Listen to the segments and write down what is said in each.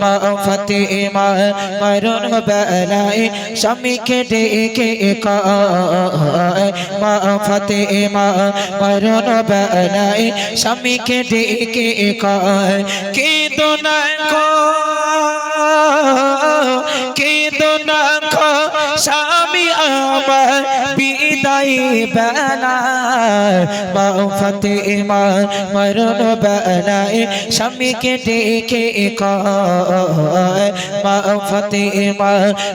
মা ফাতেমা মরণ বেলায় স্বামীকে ডেকে কয় মা ফাতেমা মরণ বেলায় স্বামীকে ডেকে কয় কেঁদো না গো কেঁদো না গো স্বামী আমার বিদায় বেলায় মা ফাতেমা মরণ বেলায় স্বামীকে ডেকে কয় মা ফাতেমা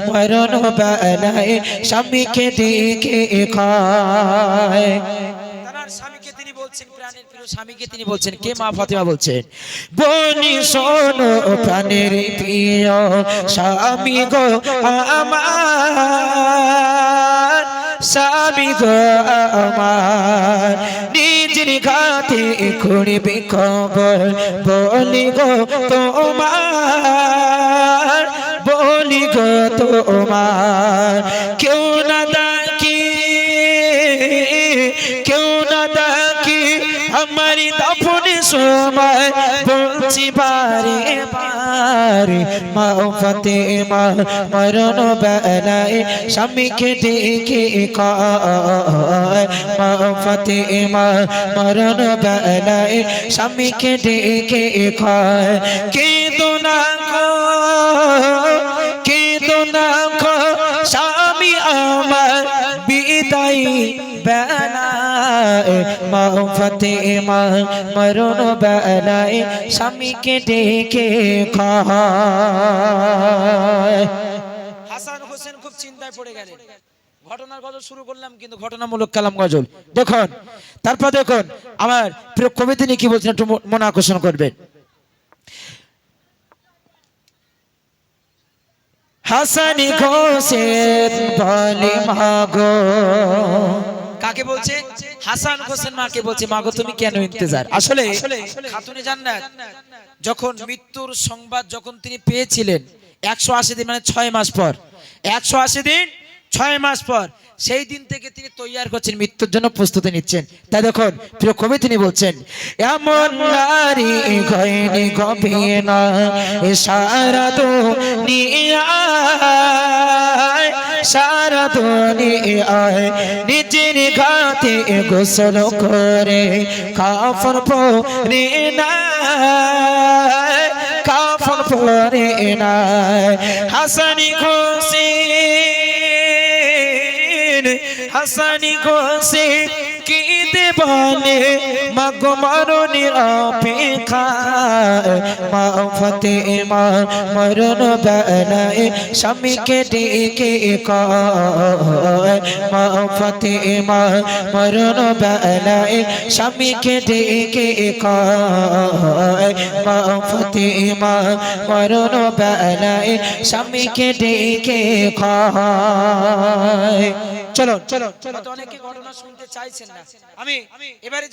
মরণ বেলায় স্বামীকে ডেকে কয় স্বামীকে তিনি বলছেন প্রাণের প্রিয় স্বামীকে তিনি বলছেন কে মা ফাতেমা বলছেন বলি শোনো প্রাণের প্রিয় স্বামী গো আমার স্বামী গো আমার নিজের ঘাতে করবে খবর বলি গো তোমার বলি গো তোমার কেউ না ডাকি কেউ না ডাকি আমার দাফনে সময় বলছি বারে বারে মা ফাতেমা মরণ বেলায় স্বামীকে ডেকে কয় মা ফাতেমা মরণ বেলায় স্বামীকে ডেকে কয় কেঁদো না গো কেঁদো না গো স্বামী আমার বিদায় বেলায় মা ফাতেমা মরণ বেলায় স্বামীকে ডেকে কয় হাসান হোসেন খুব চিন্তায় পড়ে গেলেন ঘটনার গজল শুরু করলাম কিন্তু ঘটনামূলক কালাম গজল দেখুন তারপর দেখুন আমার প্রিয় কবি তিনি কি বলছেন একটু মন আকর্ষণ করবেন হাসানি হোসেন বলে মাগো কাকে বলছে হাসান হোসেন মাকে বলছে মাগো তুমি কেন ইন্তজার আসলে খাতুনে জান্নাত যখন মৃত্যুর সংবাদ যখন তিনি পেয়েছিলেন 180 দিন মানে 6 মাস পর 180 দিন 6 মাস পর সেই দিন থেকে তিনি তৈয়ার করছেন মৃত্যুর জন্য প্রস্তুতি নিচ্ছেন তাই দেখুন প্রিয় কবি তিনি বলছেন এমন নারী গয়নি গবে না সারা দুনিয়া সারা দুনিয়ায় নিজের ঘাতে গোসল করে কাফন পরে না কাফন পরে না হাসানি হোসেন হাসানি হোসেন কেঁদে বলে মাগো মরণের অপেক্ষায় মা ফাতেমা মরণ বেলায় স্বামীকে ডেকে কয় মা ফাতেমা মরণ বেলায় স্বামীকে ডেকে কয় মা ফাতেমা মরণ বেলায় স্বামীকে ডেকে কয় চলো চলো অনেকে ঘটনা শুনতে চাইছেন না আমি এবারে